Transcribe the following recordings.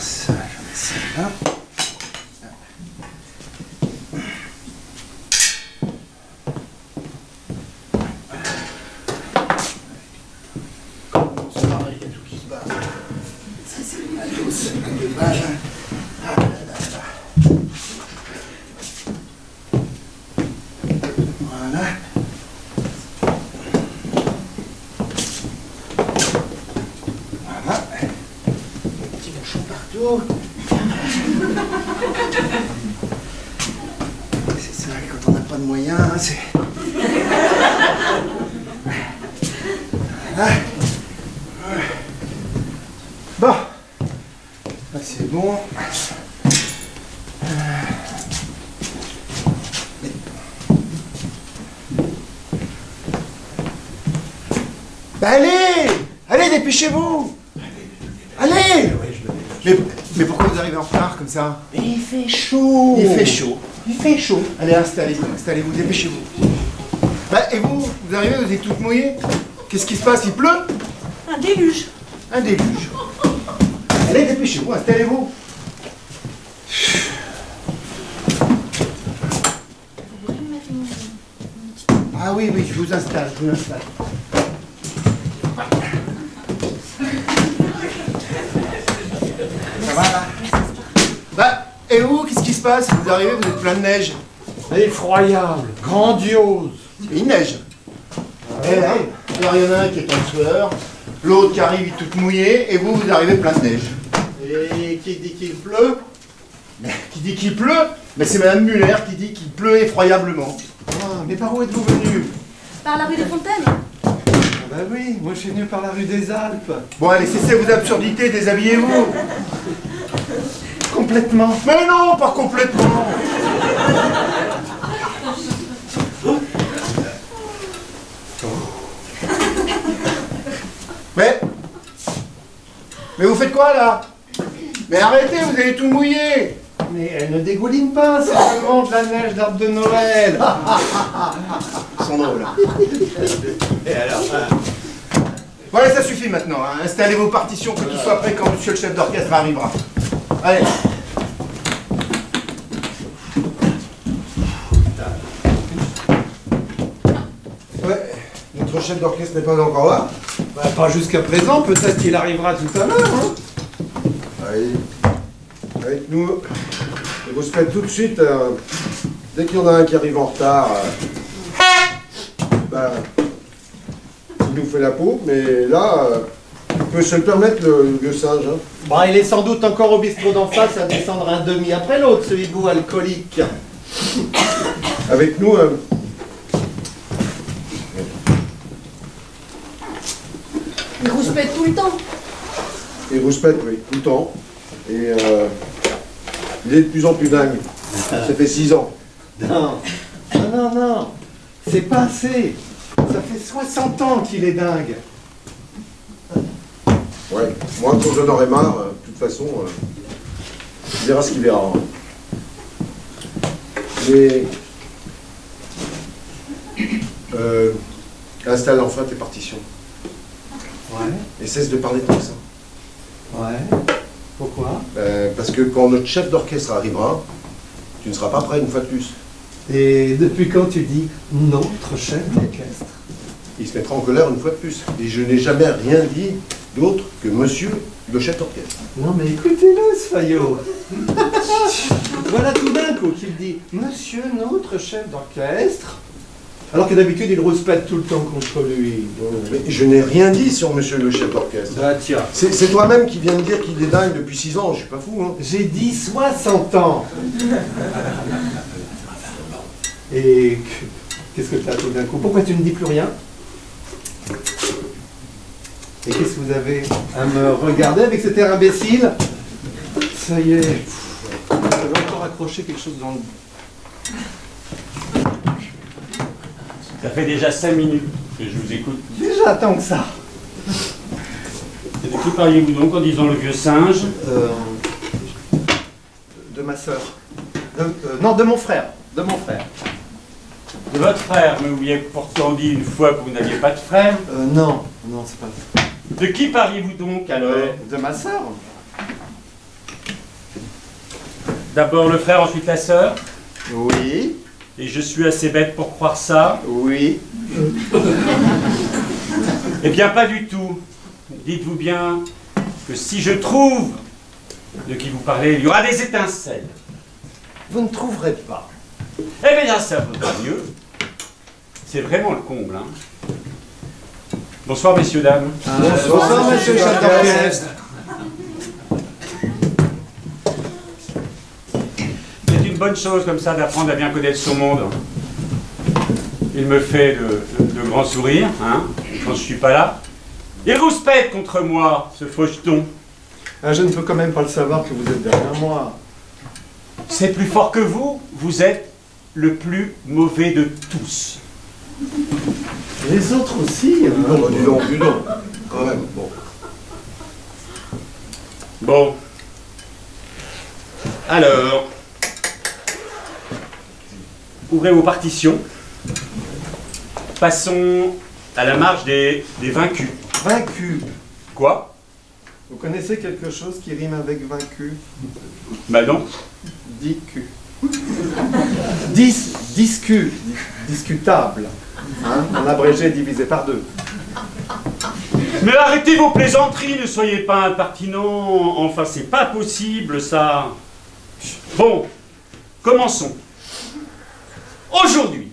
ça, je mets celle-là. C'est pareil, il y a tout qui se bat. Ça, c'est le matos, de balle. Ah, là, là, là. Voilà. Voilà. Un petit bouchon partout. C'est ça, quand on n'a pas de moyens, c'est... Voilà. Bon. Là, c'est bon. Bah allez! Allez, dépêchez-vous! Allez! Mais pourquoi vous arrivez en retard comme ça? Mais il fait chaud. Il fait chaud. Il fait chaud. Allez, installez-vous, dépêchez-vous. Bah, et vous arrivez, vous êtes toutes mouillées? Qu'est-ce qui se passe? Il pleut? Un déluge. Un déluge. Allez, dépêchez-vous, installez-vous. Ah oui, oui, je vous installe, Ça va là? Bah, et vous, qu'est-ce qui se passe? Vous arrivez, vous êtes plein de neige. Effroyable, grandiose. Il neige. Et là, alors il y en a un qui est en sueur, l'autre qui arrive, il est toute mouillée, et vous arrivez plein de neige. Et qui dit qu'il pleut? Qui dit qu'il pleut? Mais c'est Madame Muller qui dit qu'il pleut effroyablement. Ah, mais par où êtes-vous venu? Par la rue des Fontaines. Ah bah oui, moi je suis venu par la rue des Alpes. Bon, allez, cessez vos absurdités, déshabillez-vous. Complètement. Mais non, pas complètement. Mais vous faites quoi là? Mais arrêtez, vous allez tout mouiller. Mais elle ne dégouline pas, c'est seulement de la neige d'arbre de Noël. Ils sont drôles. Et alors Voilà, ça suffit maintenant. Hein. Installez vos partitions, que tout soit prêt quand monsieur le chef d'orchestre arrivera. Allez. Ouais, notre chef d'orchestre n'est pas encore là. bah, pas jusqu'à présent, peut-être qu'il arrivera tout à l'heure. Hein. Allez, avec nous, et vous se faites tout de suite, dès qu'il y en a un qui arrive en retard, bah, il nous fait la peau, mais là, il peut se le permettre, le vieux singe. Hein. Bah, il est sans doute encore au bistrot d'en face à descendre un demi après l'autre, ce hibou alcoolique. Avec nous, Il rouspète tout le temps. il rouspète, oui, tout le temps. Et il est de plus en plus dingue. Ça fait 6 ans. Non, non, c'est pas assez. Ça fait 60 ans qu'il est dingue. Ouais, moi, quand j'en aurai marre, de toute façon, il verra ce qu'il verra. Mais... installe enfin tes partitions. Ouais, Et cesse de parler comme ça. ouais. Pourquoi? Parce que quand notre chef d'orchestre arrivera, tu ne seras pas prêt une fois de plus. Et depuis quand tu dis notre chef d'orchestre? Il se mettra en colère une fois de plus. Et je n'ai jamais rien dit d'autre que monsieur le chef d'orchestre. Non mais écoutez-le, ce faillot. Voilà tout d'un coup qu'il dit monsieur notre chef d'orchestre. Alors que d'habitude il rouspète tout le temps contre lui. Mais je n'ai rien dit sur monsieur le chef d'orchestre. Ah tiens. C'est toi-même qui viens de dire qu'il est dingue depuis 6 ans, je suis pas fou. Hein. J'ai dit 60 ans. Et qu'est-ce que tu as tout d'un coup? Pourquoi tu ne dis plus rien? Et qu'est-ce que vous avez à me regarder avec cet air imbécile? Ça y est. J'avais encore accroché quelque chose dans le... Ça fait déjà 5 minutes que je vous écoute. Déjà tant que ça. Et de qui parliez-vous donc en disant le vieux singe? De ma sœur. Non, de mon frère. De mon frère. De votre frère, mais vous m'aviez pourtant dit une fois que vous n'aviez pas de frère. Non, non, c'est pas ça. De qui parliez-vous donc alors? De ma sœur. D'abord le frère, ensuite la sœur. Oui, Et je suis assez bête pour croire ça. oui. Eh bien, pas du tout. Dites-vous bien que si je trouve de qui vous parlez, il y aura des étincelles. Vous ne trouverez pas. Eh bien, ça vaudra mieux. C'est vraiment le comble, hein. Bonsoir, messieurs, dames. Bonsoir, monsieur le chef d'orchestre. C'est une bonne chose comme ça d'apprendre à bien connaître son monde. Il me fait de grands sourires, hein, quand je suis pas là. Il rouspète contre moi, ce faucheton. Ah, je ne peux quand même pas le savoir que vous êtes derrière moi. C'est plus fort que vous, vous êtes le plus mauvais de tous. Les autres aussi. Hein. Non, bah, dis donc, quand même, bon. Bon. Alors, ouvrez vos partitions. Passons à la marche des vaincus. Vaincu. Quoi? Vous connaissez quelque chose qui rime avec vaincu? Bah non. Discu. Discutable. Hein, en abrégé divisé par 2. Mais arrêtez vos plaisanteries, ne soyez pas impertinents. Enfin, c'est pas possible, ça. Bon, commençons. Aujourd'hui,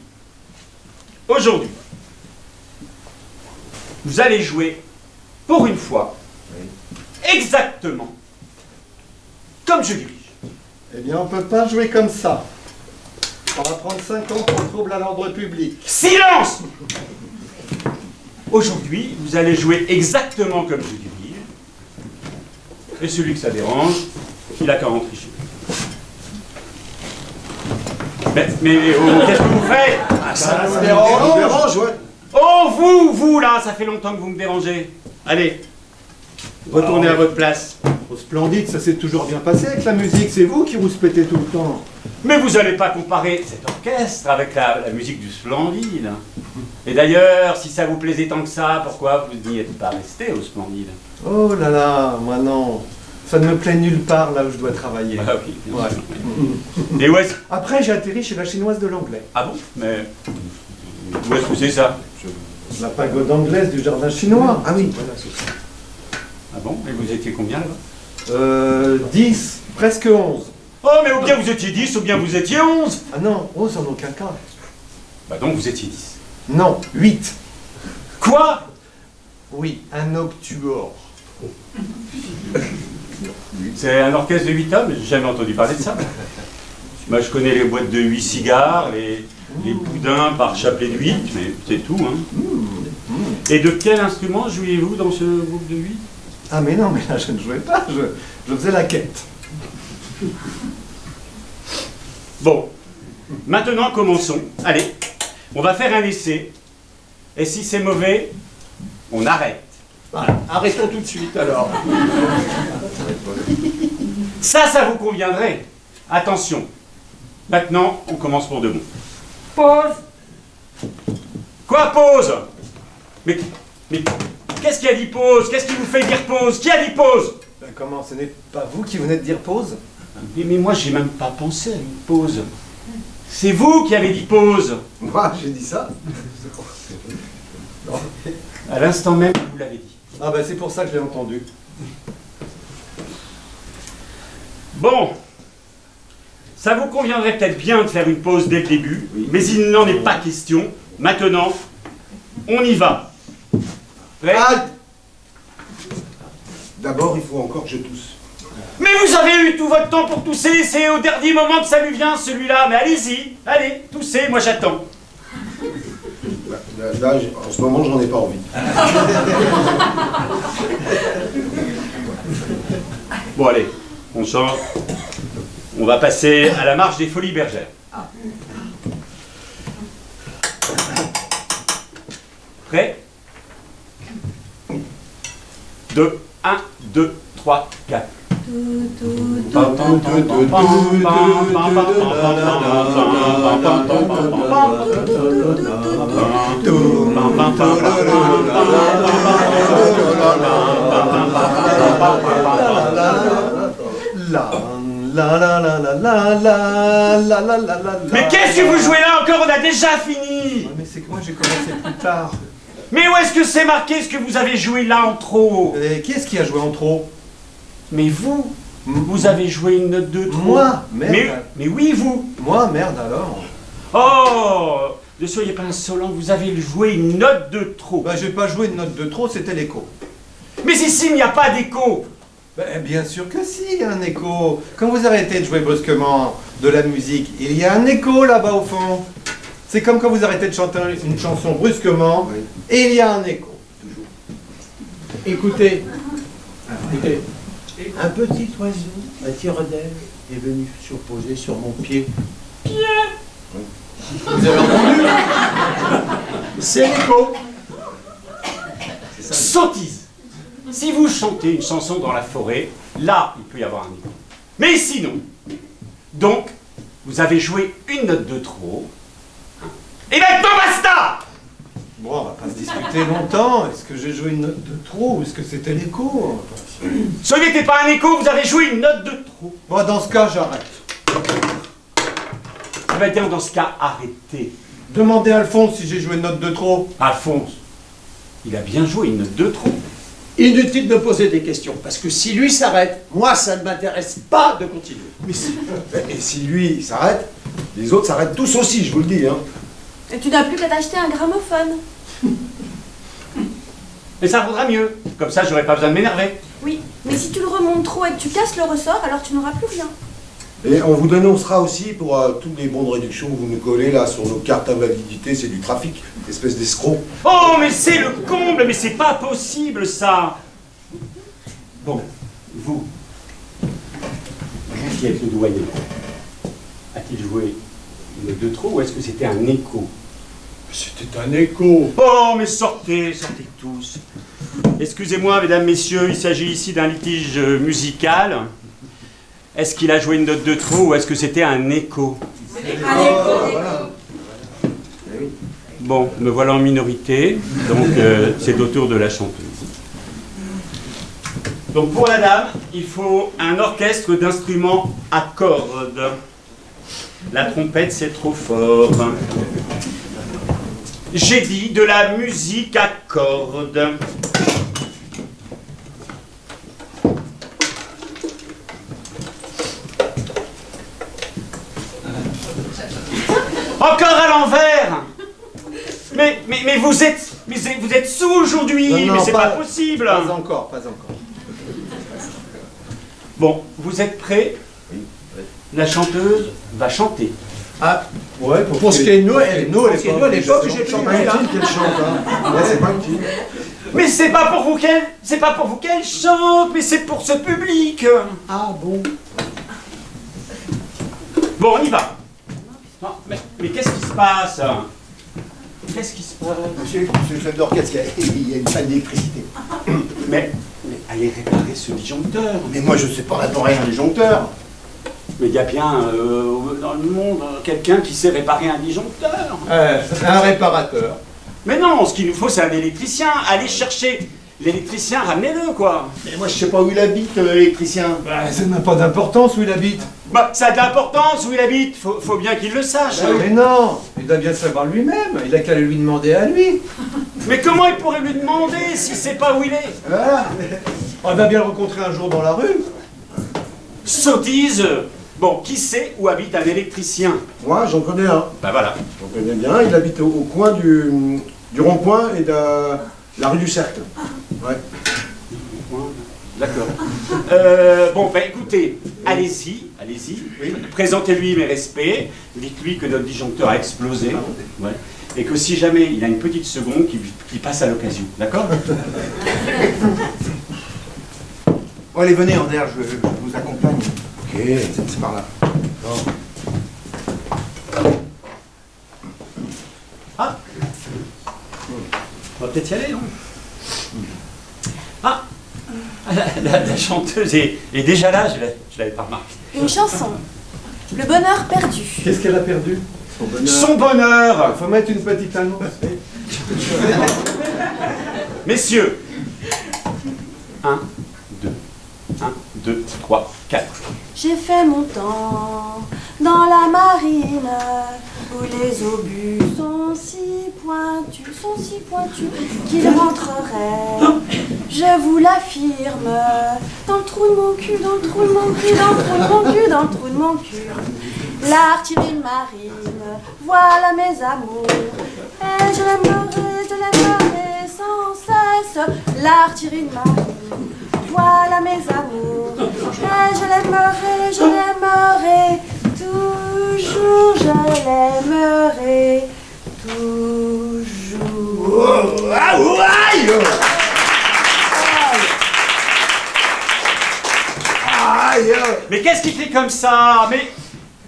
vous allez jouer, pour une fois, exactement comme je dirige. Eh bien, on ne peut pas jouer comme ça. On va prendre 5 ans pour trouble à l'ordre public. Silence! Aujourd'hui, vous allez jouer exactement comme je dirige. Et celui que ça dérange, il a qu'à rentrer chez lui. Mais oh, qu'est-ce que vous faites? Ça se On dérange. dérange, ouais. Oh, vous là, ça fait longtemps que vous me dérangez. Allez, retournez à votre place. Oh, splendide, ça s'est toujours bien passé avec la musique. C'est vous qui rouspétez tout le temps. Mais vous n'allez pas comparer cet orchestre avec la musique du Splendide. Et d'ailleurs, si ça vous plaisait tant que ça, pourquoi vous n'y êtes pas resté au Splendide? Oh là là, moi non. Ça ne me plaît nulle part là où je dois travailler. Ah oui, bien Ouais. sûr. Et où est-ce... Après, j'ai atterri chez la chinoise de l'anglais. Ah bon? Mais où est-ce que c'est ça? La pagode anglaise du jardin chinois. Ah oui. Voilà, c'est ça. Ah bon? Et vous étiez combien là-bas? 10, presque 11. Oh, mais ou bien vous étiez 10, ou bien vous étiez 11. Ah non, 11 en aucun cas. Bah donc vous étiez 10. Non, 8. Quoi? Oui, un octuor. C'est un orchestre de 8 hommes? J'ai jamais entendu parler de ça. Moi je connais les boîtes de 8 cigares, les boudins par chapelet de 8, mais c'est tout, hein. Et de quel instrument jouiez-vous dans ce groupe de 8? Ah mais non, mais là je ne jouais pas, je faisais la quête. Bon, maintenant commençons. Allez, on va faire un essai. Et si c'est mauvais, on arrête. Voilà, arrêtons tout de suite alors. Ça vous conviendrait. Attention. Maintenant, on commence pour de bon. Pause. Quoi, pause? Mais qu'est-ce qui a dit pause? Qu'est-ce qui vous fait dire pause? Qui a dit pause? Ben comment, ce n'est pas vous qui venez de dire pause? Mais moi, j'ai même pas pensé à une pause. C'est vous qui avez dit pause. Moi, j'ai dit ça. À l'instant même, vous l'avez dit. Ah ben c'est pour ça que je l'ai entendu. Bon. Ça vous conviendrait peut-être bien de faire une pause dès le début, mais il n'en est pas question. Maintenant, on y va. Prêt? Halte. D'abord, il faut encore que je tousse. Mais vous avez eu tout votre temps pour tousser, c'est au dernier moment que ça lui vient celui-là. Mais allez-y, allez, toussez, moi j'attends. Là, en ce moment, j'en ai pas envie. Bon allez, on change. On va passer à la marche des Folies Bergères. Prêt? 2, 1, 2, 3, 4. La La la la la la la la la la la. Mais qu'est-ce que vous jouez là encore? On a déjà fini. Ouais, mais c'est que moi j'ai commencé plus tard. Mais où est-ce que c'est marqué ce que vous avez joué là en trop? Et qui est-ce qui a joué en trop? Mais vous avez joué une note de trop. Moi, merde. Mais oui, vous. Moi, merde alors. Oh, ne soyez pas insolent, vous avez joué une note de trop. Bah j'ai pas joué une note de trop, c'était l'écho. Mais ici, il n'y a pas d'écho. Ben, bien sûr que si, il y a un écho. Quand vous arrêtez de jouer brusquement de la musique, il y a un écho là-bas au fond. C'est comme quand vous arrêtez de chanter une chanson brusquement, Oui. et il y a un écho. Écoutez, écoutez, un petit oiseau à tire-d'aile est venu surposer sur mon pied. Vous avez entendu? C'est l'écho. Sottise. Si vous chantez une chanson dans la forêt, là, il peut y avoir un écho. Mais ici, non. Donc, vous avez joué une note de trop. Et maintenant, basta! Bon, on va pas se discuter longtemps. Est-ce que j'ai joué une note de trop ou est-ce que c'était l'écho? Ce n'était pas un écho, vous avez joué une note de trop. Bon, dans ce cas, j'arrête. Ça va dire dans ce cas, arrêtez. Demandez à Alphonse si j'ai joué une note de trop. Alphonse, il a bien joué une note de trop. Inutile de poser des questions, parce que si lui s'arrête, moi ça ne m'intéresse pas de continuer. Et si lui il s'arrête, les autres s'arrêtent tous aussi, je vous le dis. Hein. Et tu n'as plus qu'à t'acheter un gramophone. Mais ça vaudra mieux. Comme ça, j'aurai pas besoin de m'énerver. Oui, mais si tu le remontes trop et que tu casses le ressort, alors tu n'auras plus rien. Et on vous dénoncera aussi pour tous les bons de réduction que vous nous collez là sur nos cartes à validité, c'est du trafic, espèce d'escroc. Oh, mais c'est le comble, mais c'est pas possible, ça. Bon, vous qui êtes le doyen, a-t-il joué une note de trop ou est-ce que c'était un écho? C'était un écho. Oh, mais sortez, sortez tous. Excusez-moi, mesdames, messieurs, il s'agit ici d'un litige musical. Est-ce qu'il a joué une note de trop ou est-ce que c'était un écho? Voilà. Bon, me voilà en minorité, donc c'est au tour de la chanteuse. Donc pour la dame, il faut un orchestre d'instruments à cordes. La trompette, c'est trop fort. J'ai dit de la musique à cordes. Encore à l'envers. Mais vous êtes sous aujourd'hui, Non, mais c'est pas possible. Pas encore, pas encore. Bon, vous êtes prêts? La chanteuse va chanter. Ah, ouais, pour ce qui est de nous, à l'époque, j'ai chanté. C'est pas utile qu'elle chante, hein. Là, c'est pas utile. Mais c'est pas pour vous qu'elle chante, mais c'est pour ce public. Ah bon? Bon, on y va. Non, mais qu'est-ce qui se passe? Qu'est-ce qui se passe? Monsieur le chef d'orchestre, il y a une panne d'électricité. Mais allez réparer ce disjoncteur. Mais moi, je sais pas réparer un disjoncteur. Mais il y a bien dans le monde quelqu'un qui sait réparer un disjoncteur. Un réparateur. Mais non, ce qu'il nous faut, c'est un électricien. Allez chercher l'électricien, ramenez-le, quoi. Mais moi, je sais pas où il habite, l'électricien. Bah, ça n'a pas d'importance où il habite. Bah, ça a de l'importance où il habite. Faut bien qu'il le sache. Mais non, il doit bien le savoir lui-même. Il a qu'à lui demander à lui. Mais comment il pourrait lui demander s'il sait pas où il est? Voilà. On va bien le rencontrer un jour dans la rue. Sottise. Bon, qui sait où habite un électricien? Moi, j'en connais un. Bah voilà. J'en connais bien. Il habite au coin du rond-point et de la rue du Cercle. Ouais. D'accord. Bon, bah écoutez, allez-y. Oui. Présentez-lui mes respects. Dites-lui que notre disjoncteur a explosé. Ouais. Et que si jamais il a une petite seconde, qu'il passe à l'occasion. D'accord? Bon, allez, venez, Ander, je vous accompagne. Ok, c'est par là. Ah, on va peut-être y aller, non? Ah, la chanteuse est déjà là, je l'avais pas remarqué. Une chanson. Le bonheur perdu. Qu'est-ce qu'elle a perdu? Son bonheur. Faut mettre une petite annonce. Messieurs, 1, 2, 3, 4. J'ai fait mon temps dans la marine, où les obus sont si pointus qu'ils rentreraient, je vous l'affirme, dans le trou de mon cul, dans le trou de mon cul, dans le trou de mon cul, dans le trou de mon cul. L'artillerie marine, voilà mes amours, et je l'aimerai sans cesse. L'artillerie marine, voilà mes amours, et je l'aimerai toujours, je l'aimerai toujours. Oh, ah, ouais. Aïe. Mais qu'est-ce qui crie comme ça?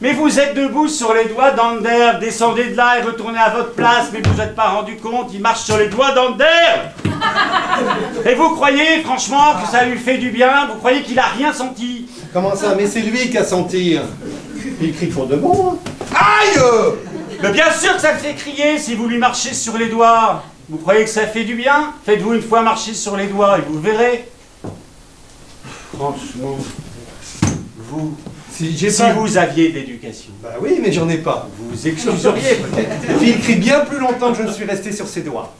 Mais vous êtes debout sur les doigts d'Ander. Descendez de là et retournez à votre place. Mais vous n'êtes pas rendu compte, il marche sur les doigts d'Ander. Et vous croyez, franchement, que ça lui fait du bien? Vous croyez qu'il a rien senti? Comment ça? Mais c'est lui qui a senti. Il crie pour de bon. Aïe. Mais bien sûr que ça le fait crier si vous lui marchez sur les doigts. Vous croyez que ça fait du bien? Faites-vous une fois marcher sur les doigts et vous verrez. Franchement, vous... Si vous aviez de l'éducation, Bah oui, mais j'en ai pas. vous excuseriez peut-être. Et puis il crie bien plus longtemps que je ne suis resté sur ses doigts.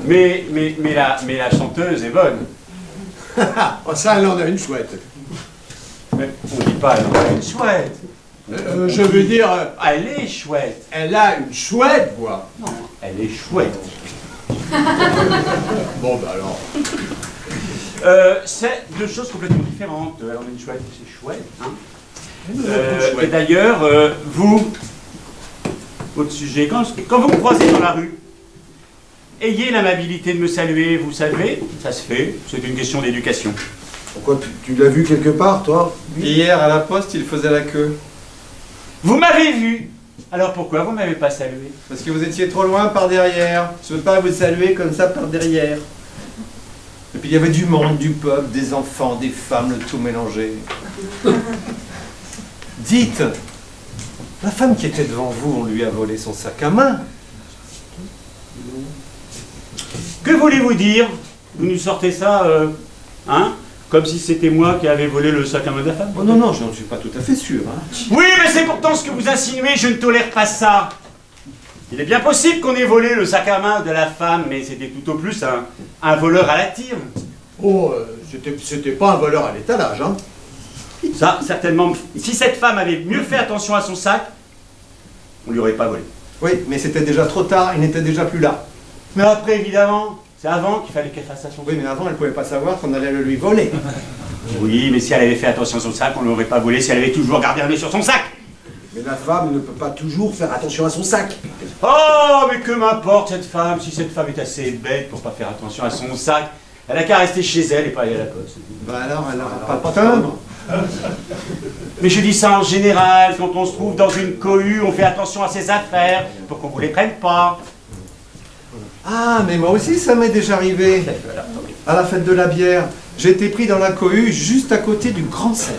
Mais la chanteuse est bonne. Oh, ça, elle en a une chouette. Mais on dit pas, elle a une chouette. Je veux dire, Elle est chouette. elle a une chouette voix. Non, elle est chouette. Bon, bah alors. C'est deux choses complètement différentes. Elle en a une chouette, c'est chouette. Hein. Chouette. Et d'ailleurs, vous, votre sujet, quand vous me croisez dans la rue, ayez l'amabilité de me saluer, vous savez, ça se fait, c'est une question d'éducation. Pourquoi tu l'as vu quelque part, toi? Hier, à la poste, il faisait la queue. Vous m'avez vu, alors pourquoi vous ne m'avez pas salué? Parce que vous étiez trop loin par derrière. Je ne veux pas vous saluer comme ça par derrière. Et puis il y avait du monde, du peuple, des enfants, des femmes, le tout mélangé. Dites, la femme qui était devant vous, on lui a volé son sac à main. Que voulez-vous dire? Vous nous sortez ça, hein? Comme si c'était moi qui avais volé le sac à main de la femme? Oh non, non, je n'en suis pas tout à fait sûr. Hein. Oui, mais c'est pourtant ce que vous insinuez, je ne tolère pas ça. Il est bien possible qu'on ait volé le sac à main de la femme, mais c'était tout au plus un voleur à la tire. Oh, c'était pas un voleur à l'étalage, hein. Ça, certainement, si cette femme avait mieux fait attention à son sac, on lui aurait pas volé. Oui, mais c'était déjà trop tard, il n'était déjà plus là. Mais après, évidemment, c'est avant qu'il fallait qu'elle fasse attention. Oui, mais avant, elle ne pouvait pas savoir qu'on allait le lui voler. Oui, mais si elle avait fait attention à son sac, on ne l'aurait pas volé si elle avait toujours gardé un œil sur son sac. Mais la femme ne peut pas toujours faire attention à son sac. Oh, mais que m'importe cette femme, si cette femme est assez bête pour pas faire attention à son sac, elle a qu'à rester chez elle et pas aller à la poste. Bah alors, elle n'aura pas de timbre. Mais je dis ça en général, quand on se trouve dans une cohue, on fait attention à ses affaires pour qu'on vous les prenne pas. Ah, mais moi aussi, ça m'est déjà arrivé. À la fête de la bière, j'ai été pris dans la cohue juste à côté du Grand 7.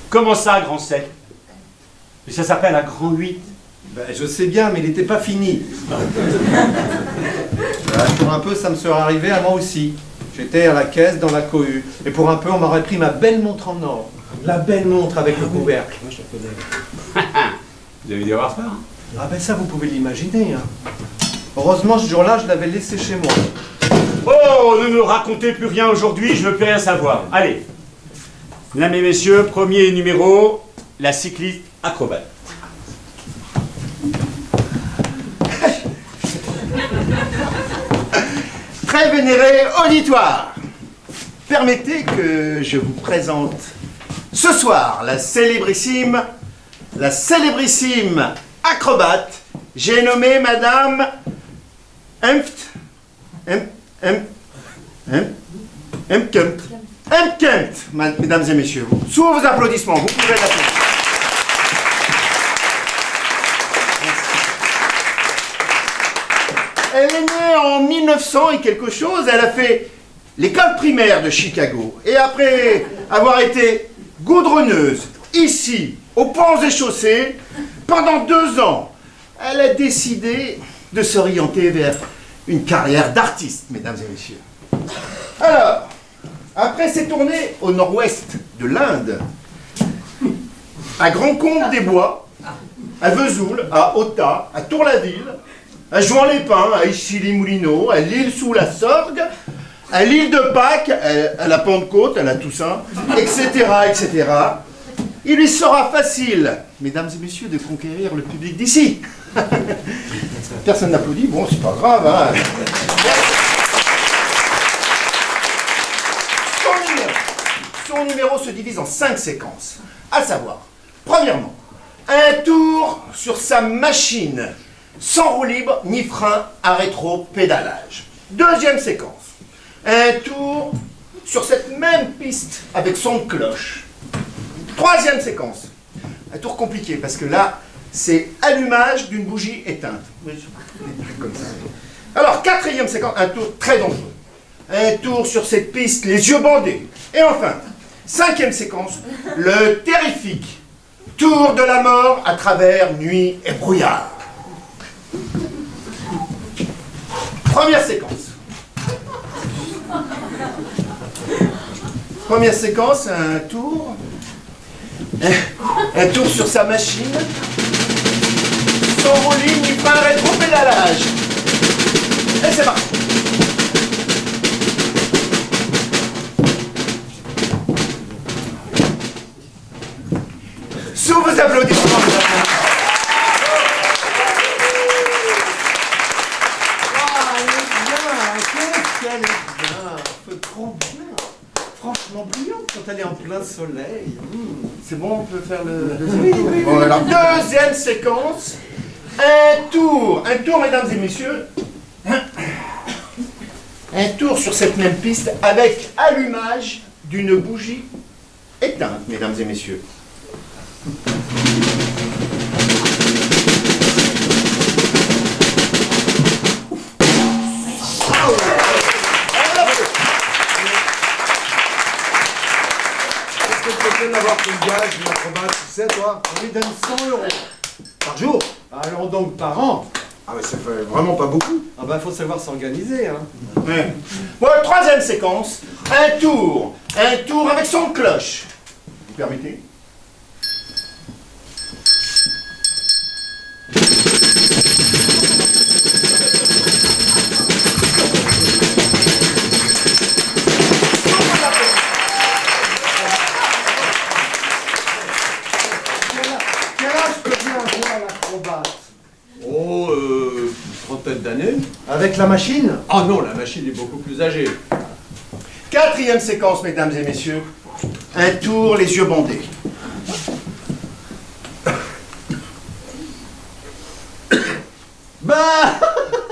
Comment ça, grand 7? Mais ça s'appelle un grand 8. Ben, je sais bien, mais il n'était pas fini. Pour un peu, ça me serait arrivé à moi aussi. J'étais à la caisse dans la cohue. Et pour un peu, on m'aurait pris ma belle montre en or. La belle montre avec le couvercle. Vous avez dû avoir peur, hein? Ah ben ça, vous pouvez l'imaginer. Hein. Heureusement, ce jour-là, je l'avais laissé chez moi. Oh, ne me racontez plus rien aujourd'hui, je ne veux plus rien savoir. Allez, mesdames et messieurs, premier numéro, la cycliste acrobate. Très vénéré auditoire, permettez que je vous présente ce soir la célébrissime acrobate. J'ai nommé Madame Hemkempt, mesdames et messieurs. Sous vos applaudissements, vous pouvez l'applaudir. Elle est née en 1900 et quelque chose, elle a fait l'école primaire de Chicago. Et après avoir été goudronneuse, ici, aux Ponts et Chaussées, pendant 2 ans, elle a décidé de s'orienter vers une carrière d'artiste, mesdames et messieurs. Alors, Après s'est tourné au nord-ouest de l'Inde, à Grand-Comte-des-Bois, à Vesoul, à Ota, à Tour-la-Ville, à Jouan-les-Pins, à Issy-les-Moulineaux, à l'île-sous-la-Sorgue, à l'île de Pâques, à la Pentecôte, à la Toussaint, etc., etc. Il lui sera facile, mesdames et messieurs, de conquérir le public d'ici. Personne n'applaudit, bon, c'est pas grave, hein. Son numéro se divise en 5 séquences, à savoir, premièrement, un tour sur sa machine, sans roue libre ni frein à rétro-pédalage. Deuxième séquence, un tour sur cette même piste avec son cloche. Troisième séquence, un tour compliqué parce que là, c'est allumage d'une bougie éteinte. Comme ça. Alors, quatrième séquence, un tour très dangereux. Un tour sur cette piste, les yeux bandés. Et enfin, cinquième séquence, le terrifique tour de la mort à travers nuit et brouillard. Première séquence. Première séquence, un tour sur sa machine, sans roue libre ni frein à rétro-pédalage. Et c'est parti. Sous vos applaudissements. Franchement brillante quand elle est en plein soleil. C'est bon, on peut faire le deuxième tour. Bon, alors, deuxième séquence. Un tour, mesdames et messieurs. Un tour sur cette même piste avec allumage d'une bougie éteinte, mesdames et messieurs. D'avoir pris le gage d'une acrobate, tu sais, toi? On lui donne 100 € Par jour? Alors donc par an. Ah, mais ça fait vraiment pas beaucoup. Ah bah faut savoir s'organiser, hein. Ouais. Bon, troisième séquence. Un tour avec son cloche. Vous permettez? Oh, une trentaine d'années. Avec la machine? Ah non, la machine est beaucoup plus âgée. Quatrième séquence, mesdames et messieurs. Un tour, les yeux bandés. Bah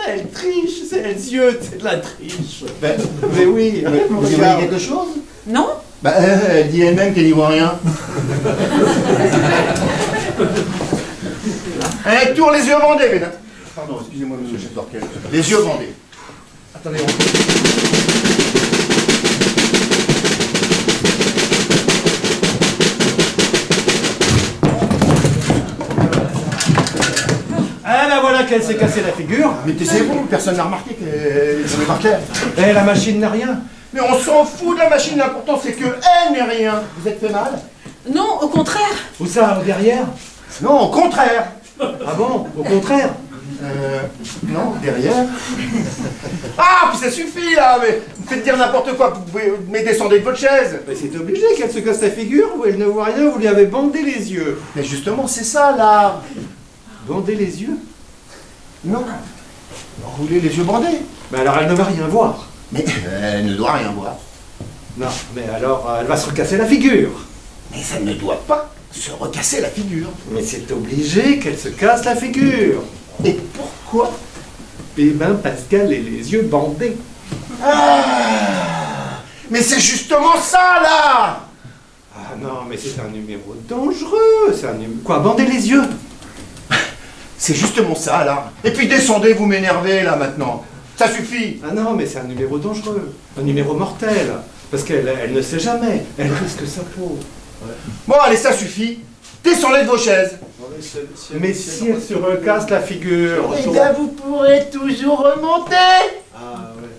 elle triche, c'est les yeux, c'est de la triche. Ben, Mais oui, vous y regarde. voyez quelque chose? Non? Bah, elle dit elle-même qu'elle n'y voit rien. Un tour, les yeux bandés, mesdames. Pardon, excusez-moi, monsieur le chef d'orchestre. Les yeux bandés. Attendez, Ah là voilà qu'elle s'est cassée la figure. mais taisez-vous, personne n'a remarqué qu'elle est par terre. Et la machine n'a rien. Mais on s'en fout de la machine, l'important c'est qu'elle n'est rien. Vous êtes fait mal? Non, au contraire. Où ça, derrière? Non, au contraire. Ah bon, au contraire. Non, derrière. Ah, puis ça suffit là, mais vous faites dire n'importe quoi, vous pouvez, mais descendez de votre chaise. Mais c'est obligé qu'elle se casse la figure, ou elle ne voit rien, vous lui avez bandé les yeux. Mais justement, c'est ça là. Bandé les yeux? Non. Rouler les yeux bandés. Mais alors elle ne va rien voir. Mais elle ne doit rien voir. Non, mais alors elle va se recasser la figure. Mais ça ne doit pas se recasser la figure. Mais c'est obligé qu'elle se casse la figure. Et pourquoi? Eh ben parce qu'elle ait les yeux bandés. Ah, mais c'est justement ça là. Ah non, mais c'est un numéro dangereux. C'est un numéro... Quoi, bander les yeux? C'est justement ça là. Et puis descendez, vous m'énervez là maintenant. Ça suffit. Ah non, mais c'est un numéro dangereux. Un numéro mortel. Parce qu'elle ne sait jamais. Elle risque sa peau. Bon, allez, ça suffit. Descendez de vos chaises. Mais si elle se recasse la figure... Eh bien, vous pourrez toujours remonter. Ah ouais.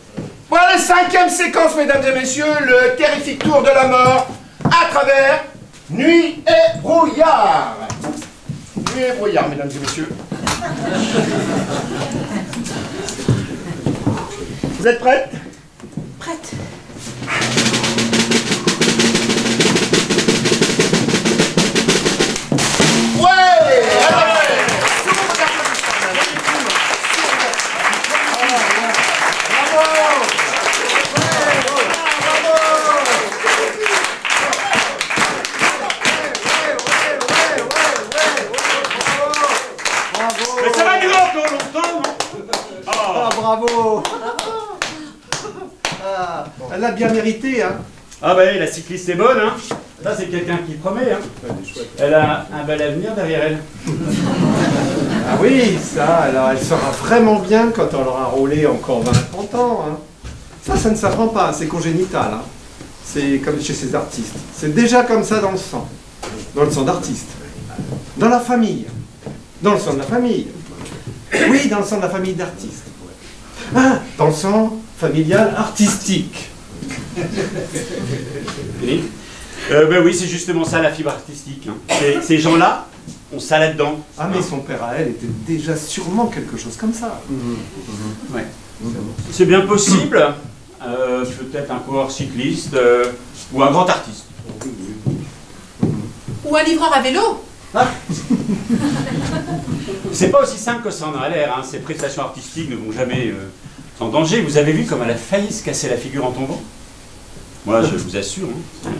Voilà la 5e séquence, mesdames et messieurs, le terrifique tour de la mort à travers nuit et brouillard. Nuit et brouillard, mesdames et messieurs. Vous êtes prêtes? Prête. Mais ça va durer encore longtemps, non? Ah, bravo. Ah, elle l'a bien mérité, hein. Ah bah la cycliste est bonne, hein. Ça c'est quelqu'un qui promet, hein. Elle a un bel avenir derrière elle. Ah oui, ça, alors elle sera vraiment bien quand on aura roulé encore 20-30 ans, hein. Ça ne s'apprend pas, c'est congénital, hein. C'est comme chez ces artistes. C'est déjà comme ça dans le sang d'artiste. Dans la famille. Dans le sang de la famille. Oui, dans le sang de la famille d'artistes. Ah, dans le sang familial artistique. Oui. Ben oui, c'est justement ça la fibre artistique, hein. Ces gens-là, on ça là-dedans. Ah, mais son père à elle était déjà sûrement quelque chose comme ça. Ouais. C'est bien possible. Peut-être un coureur cycliste ou un grand artiste. Ou un livreur à vélo. C'est pas aussi simple que ça en a l'air, hein. Ces prestations artistiques ne vont jamais en danger. Vous avez vu comme elle a failli se casser la figure en tombant? Moi, je vous assure, hein,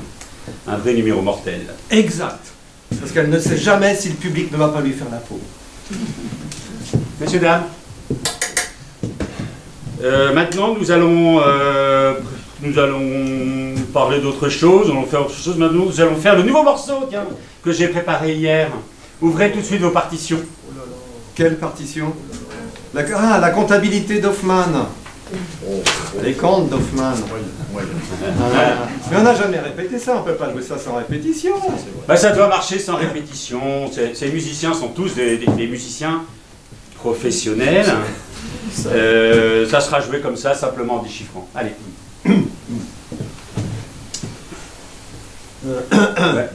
un vrai numéro mortel. Exact. Parce qu'elle ne sait jamais si le public ne va pas lui faire la peau. Messieurs, dames, maintenant nous allons parler d'autre chose, nous allons faire autre chose. Maintenant nous allons faire le nouveau morceau, tiens, que j'ai préparé hier. Ouvrez tout de suite vos partitions. Quelle partition? La comptabilité d'Hoffmann. Les comptes d'Hoffmann. Mais on n'a jamais répété ça, on ne peut pas jouer ça sans répétition. Bah, ça doit marcher sans répétition. Ces musiciens sont tous des musiciens professionnels. Ça sera joué comme ça, simplement en déchiffrant. Allez. Ouais.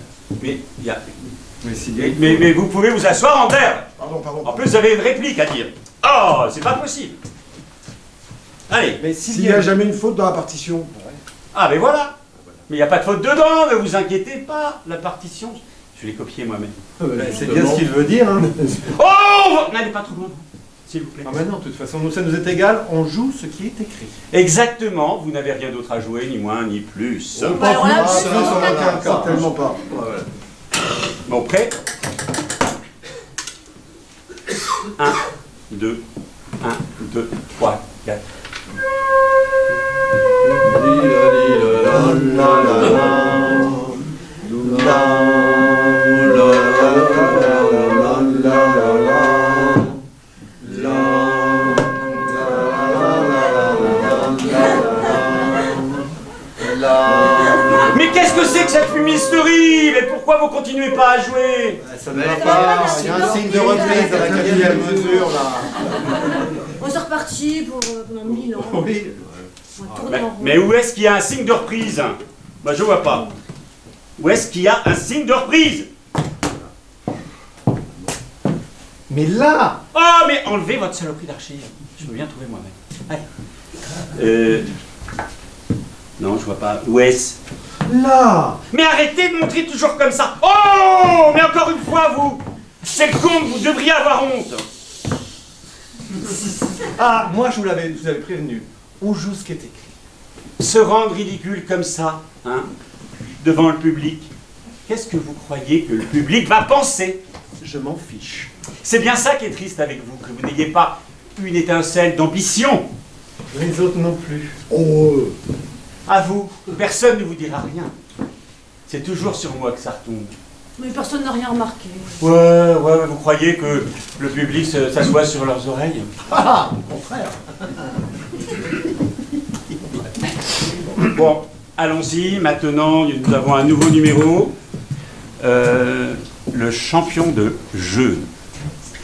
Mais, mais vous pouvez vous asseoir en terre. Pardon. En plus, vous avez une réplique à dire. Oh, c'est pas possible. Allez. Mais S'il n'y a jamais une faute dans la partition. Ah, mais voilà. Mais il n'y a pas de faute dedans, ne vous inquiétez pas. La partition, je l'ai copiée moi-même. C'est bien ce qu'il veut dire, hein. Oh, n'allez pas trop loin, s'il vous plaît. Ah mais non, de toute façon, nous, ça nous est égal, on joue ce qui est écrit. Exactement, vous n'avez rien d'autre à jouer, ni moins ni plus. Bah, alors là, Certainement pas. Bon, prêt? 1, 2, 1, 2, 3, 4. Mais qu'est-ce que c'est que cette fumisterie? Mais pourquoi vous continuez pas à jouer? Ça ne va pas, il y a un signe de reprise à la 4e mesure, là. On s'est reparti pour pendant 1000 ans. Oui. On va tourner en rond. Mais où est-ce qu'il y a un signe de reprise? Moi, je vois pas. Où est-ce qu'il y a un signe de reprise? Mais là! Oh, mais enlevez votre saloperie d'archive. Je peux bien trouver moi-même. Allez. Non, je vois pas. Où est-ce? Là! Mais arrêtez de montrer toujours comme ça. Oh, mais encore une fois, vous. C'est le con, vous devriez avoir honte. Ah, moi je vous avais prévenu. On joue ce qui est écrit. Se rendre ridicule comme ça, hein, devant le public. Qu'est-ce que vous croyez que le public va penser? Je m'en fiche. C'est bien ça qui est triste avec vous, que vous n'ayez pas une étincelle d'ambition. Les autres non plus. Oh. À vous, personne ne vous dira rien. C'est toujours sur moi que ça retombe. Mais personne n'a rien remarqué. Ouais, vous croyez que le public s'assoit sur leurs oreilles? Ah, mon frère. Bon, allons-y, maintenant nous avons un nouveau numéro. Le champion de jeu.